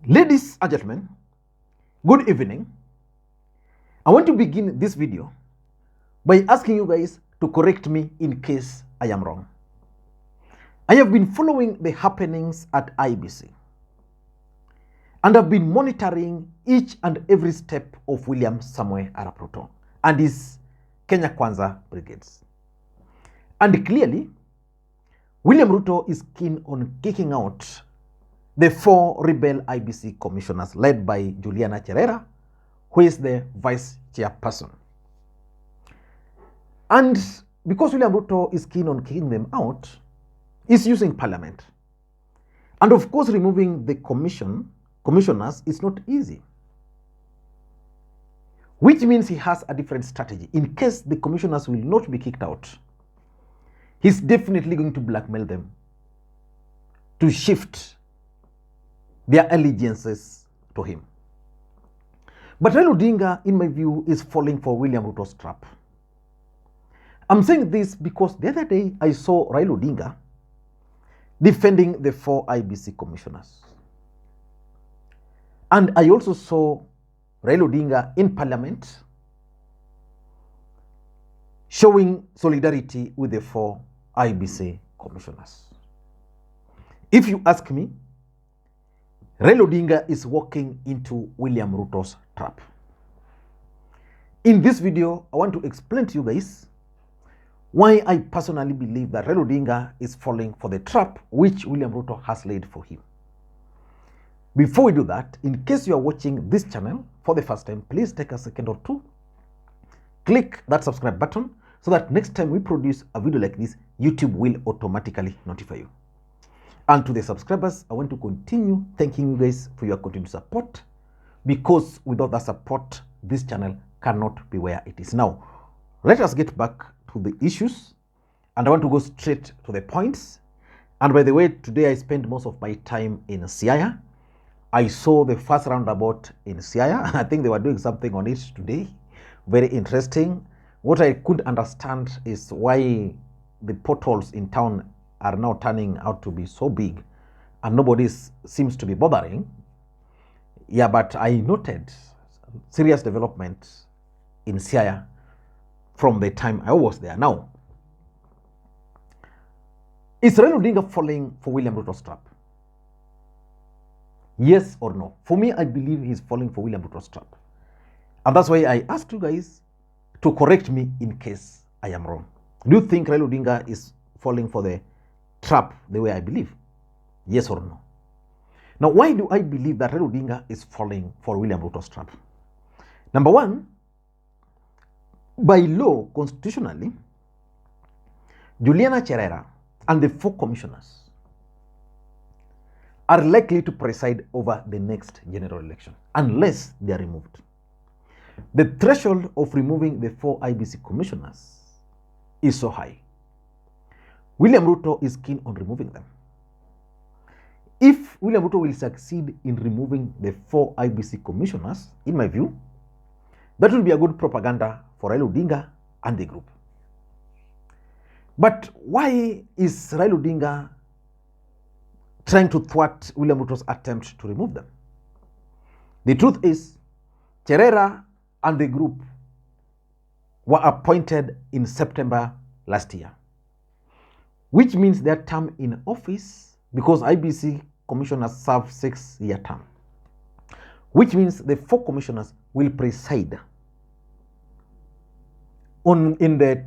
Ladies and gentlemen, good evening. I want to begin this video by asking you guys to correct me in case I am wrong. I have been following the happenings at IEBC and have been monitoring each and every step of William Samoei Arap Ruto and his Kenya Kwanza brigades. And clearly, William Ruto is keen on kicking out the 4 rebel IEBC commissioners led by Juliana Cherera, who is the vice chairperson. And because William Ruto is keen on kicking them out, he's using parliament. And of course, removing the commissioners is not easy, which means he has a different strategy. In case the commissioners will not be kicked out, he's definitely going to blackmail them to shift their allegiances to him. But Raila Odinga, in my view, is falling for William Ruto's trap. I'm saying this because the other day I saw Raila Odinga defending the 4 IEBC commissioners. And I also saw Raila Odinga in parliament showing solidarity with the 4 IEBC commissioners. If you ask me, Raila Odinga is walking into William Ruto's trap. In this video, I want to explain to you guys why I personally believe that Raila Odinga is falling for the trap which William Ruto has laid for him. Before we do that, in case you are watching this channel for the first time, please take a second or two, click that subscribe button so that next time we produce a video like this, YouTube will automatically notify you. And to the subscribers, I want to continue thanking you guys for your continued support, because without that support, this channel cannot be where it is now. Let us get back to the issues, and I want to go straight to the points. And by the way, today I spent most of my time in Siaya. I saw the first roundabout in Siaya. I think they were doing something on it today. Very interesting. What I couldn't understand is why the potholes in town are now turning out to be so big and nobody seems to be bothering. Yeah, but I noted serious development in Siaya from the time I was there. Now, is Raila Odinga falling for William Ruto's trap? Yes or no? For me, I believe he's falling for William Ruto's trap. And that's why I asked you guys to correct me in case I am wrong. Do you think Raila Odinga is falling for the trap the way I believe? Yes or no? Now, why do I believe that Raila Odinga is falling for William Ruto's trap? Number one, by law, constitutionally, Juliana Cherera and the 4 commissioners are likely to preside over the next general election unless they are removed. The threshold of removing the 4 IEBC commissioners is so high. William Ruto is keen on removing them. If William Ruto will succeed in removing the 4 IEBC commissioners, in my view, that will be a good propaganda for Raila Odinga and the group. But why is Raila Odinga trying to thwart William Ruto's attempt to remove them? The truth is, Cherera and the group were appointed in September last year, which means their term in office, because IEBC commissioners serve 6-year term, which means the 4 commissioners will preside in the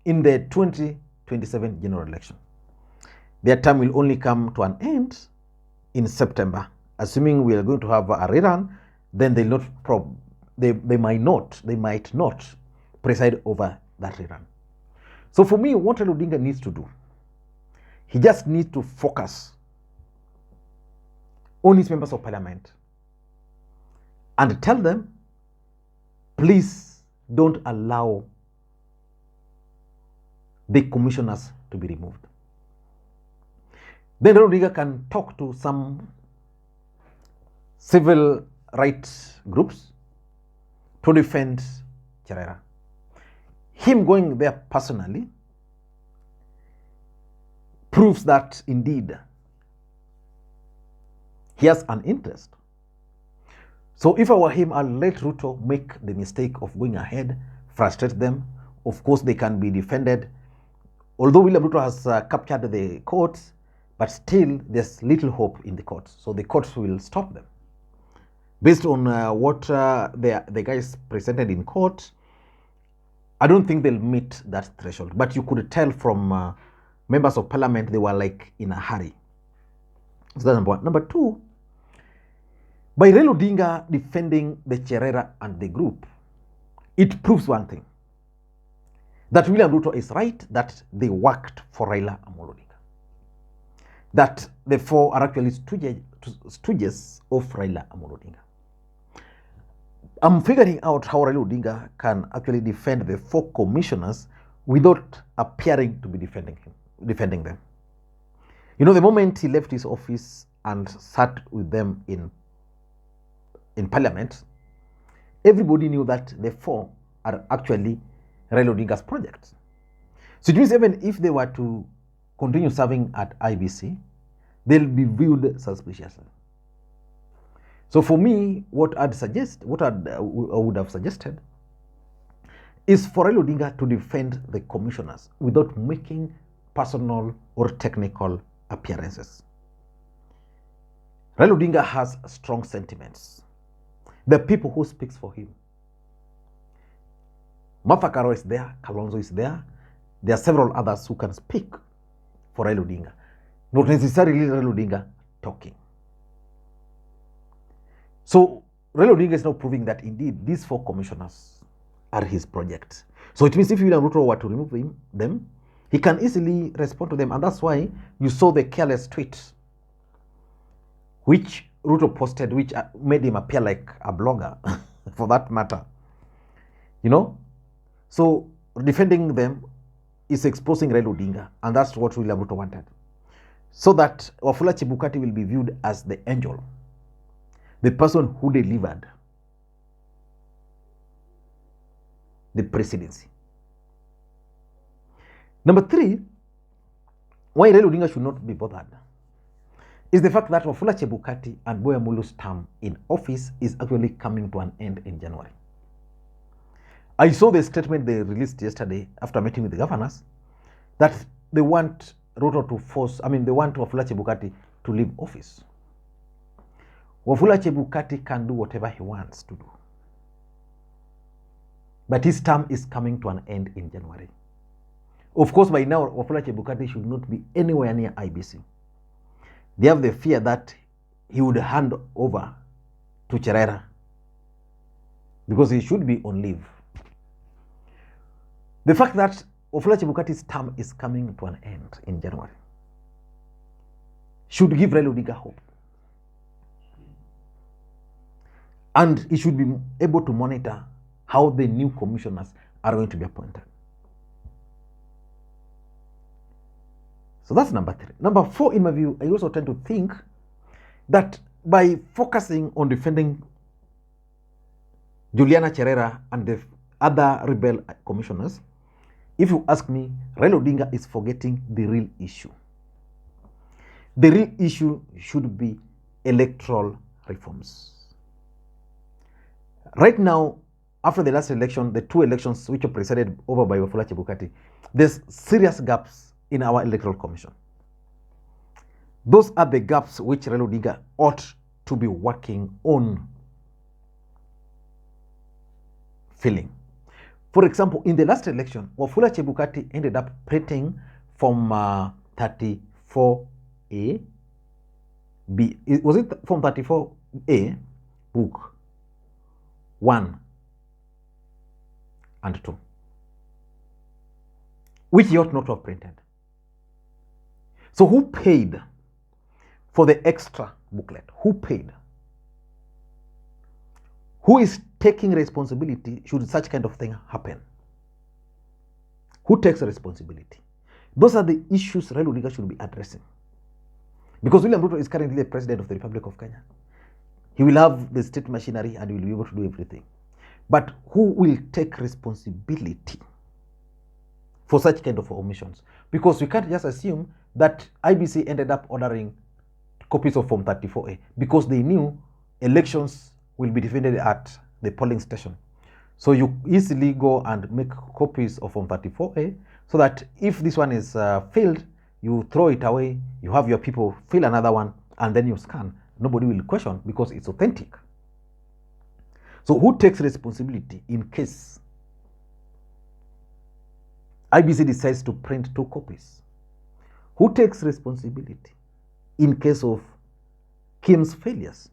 2027 general election. Their term will only come to an end in September. Assuming we are going to have a rerun, then they might not preside over that rerun. So for me, what Raila Odinga needs to do, he just needs to focus on his members of parliament and tell them, please don't allow the commissioners to be removed. Then Raila Odinga can talk to some civil rights groups to defend Cherera. Him going there personally proves that indeed He has an interest. So if I were him, I'll let Ruto make the mistake of going ahead, frustrate them. Of course, they can be defended. Although William Ruto has captured the courts, but still there's little hope in the courts. So the courts will stop them. Based on what the guys presented in court, I don't think they'll meet that threshold. But you could tell from members of parliament, they were like in a hurry. So that's number one. Number two, by Raila Odinga defending the Cherera and the group, it proves one thing, that William Ruto is right, that they worked for Raila Odinga. That the four are actually stooges of Raila Odinga. I'm figuring out how Raila Odinga can actually defend the four commissioners without appearing to be defending them. You know, the moment he left his office and sat with them in parliament, everybody knew that the four are actually Raila Odinga's project. So it means even if they were to continue serving at IEBC, they'll be viewed suspiciously. So for me, what I would have suggested is for Raila Odinga to defend the commissioners without making personal or technical appearances. Raila Odinga has strong sentiments. The people who speaks for him. Martha Karua is there, Kalonzo is there. There are several others who can speak for Raila Odinga. Not necessarily Raila Odinga talking. So Raila Odinga is now proving that indeed these four commissioners are his project. So it means if William Ruto were to remove them, he can easily respond to them. And that's why you saw the careless tweet which Ruto posted, which made him appear like a blogger, for that matter. You know? So defending them is exposing Raila Odinga, and that's what William Ruto wanted. So that Wafula Chebukati will be viewed as the angel, the person who delivered the presidency. Number three, why Raila Odinga should not be bothered is the fact that Wafula Chebukati and Boya Mulu's term in office is actually coming to an end in January. I saw the statement they released yesterday after meeting with the governors that they want Ruto they want Wafula Chebukati to leave office. Wafula Chebukati can do whatever he wants to do. But his term is coming to an end in January. Of course, by now, Wafula Chebukati should not be anywhere near IEBC. They have the fear that he would hand over to Cherera because he should be on leave. The fact that Wafula Chebukati's term is coming to an end in January should give Raila Odinga hope. And he should be able to monitor how the new commissioners are going to be appointed. So that's number three. Number four, in my view, I also tend to think that by focusing on defending Juliana Cherera and the other rebel commissioners, if you ask me, Raila Odinga is forgetting the real issue. The real issue should be electoral reforms. Right now, after the last election, the two elections which were presided over by Wafula Chebukati, there's serious gaps in our electoral commission. Those are the gaps which Raila Odinga ought to be working on filling. For example, in the last election, Wafula Chebukati ended up printing from 34A, B. Was it from 34A, book 1 and 2, which he ought not to have printed. So who paid for the extra booklet? Who paid? Who is taking responsibility should such kind of thing happen? Who takes responsibility? Those are the issues Raila Odinga should be addressing. Because William Ruto is currently the president of the Republic of Kenya. He will have the state machinery and he will be able to do everything. But who will take responsibility for such kind of omissions? Because we can't just assume that IEBC ended up ordering copies of Form 34A because they knew elections will be defended at the polling station. So you easily go and make copies of Form 34A so that if this one is failed, you throw it away, you have your people fill another one, and then you scan. Nobody will question because it's authentic. So who takes responsibility in case IEBC decides to print 2 copies? Who takes responsibility in case of Kim's failures?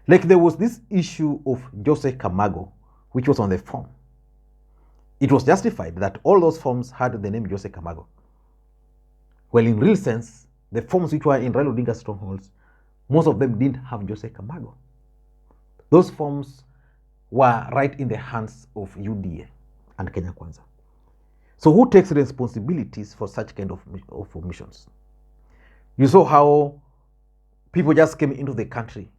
Like there was this issue of Jose Camargo, which was on the form. It was justified that all those forms had the name Jose Camargo. Well, in real sense, the forms which were in Raila Odinga strongholds, most of them didn't have Jose Camargo. Those forms were right in the hands of UDA and Kenya Kwanza. So who takes responsibilities for such kind of omissions? You saw how people just came into the country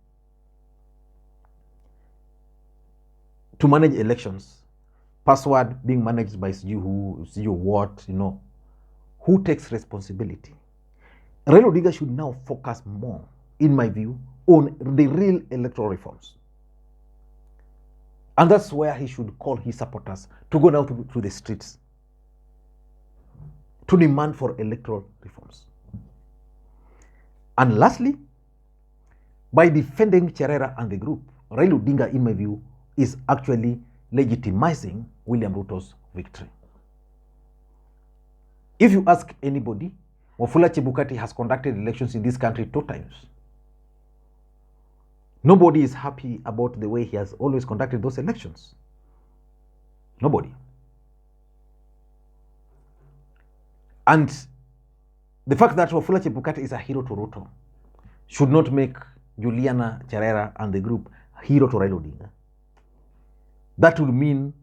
to manage elections, password being managed by who, what, who takes responsibility? Raila Odinga should now focus more, in my view, on the real electoral reforms. And that's where he should call his supporters to go now to the streets to demand for electoral reforms. And lastly, by defending Cherera and the group, Raila Odinga, in my view, is actually legitimizing William Ruto's victory. If you ask anybody, Wafula Chebukati has conducted elections in this country 2 times. Nobody is happy about the way he has always conducted those elections. Nobody. And the fact that Wafula Chebukati is a hero to Ruto should not make Juliana Cherera and the group hero to Raila Odinga. That would mean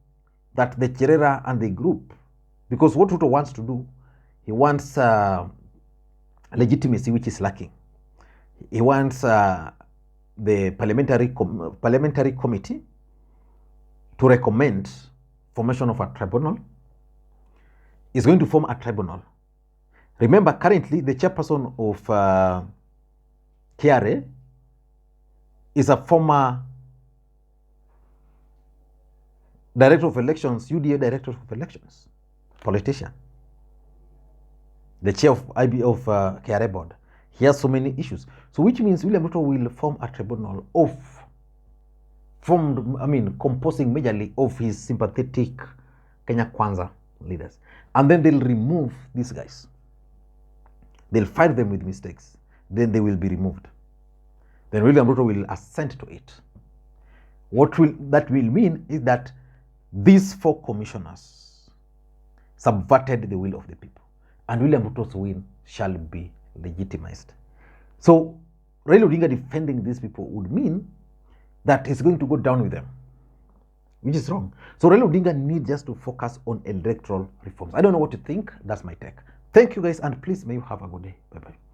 that the Cherera and the group, because what Ruto wants to do, he wants legitimacy, which is lacking. He wants the parliamentary committee to recommend formation of a tribunal. Is going to form a tribunal. Remember, currently the chairperson of KRA is a former director of elections, UDA director of elections, politician. The chair of KRA board. He has so many issues. So which means William Ruto will form a tribunal composing majorly of his sympathetic Kenya Kwanza leaders. And then they'll remove these guys. They'll find them with mistakes. Then they will be removed. Then William Ruto will assent to it. What that will mean is that these 4 commissioners subverted the will of the people. And William Ruto's win shall be legitimized. So Raila Odinga defending these people would mean that he's going to go down with them, which is wrong. So Raila Odinga needs just to focus on electoral reforms. I don't know what you think. That's my take. Thank you guys, and please may you have a good day. Bye-bye.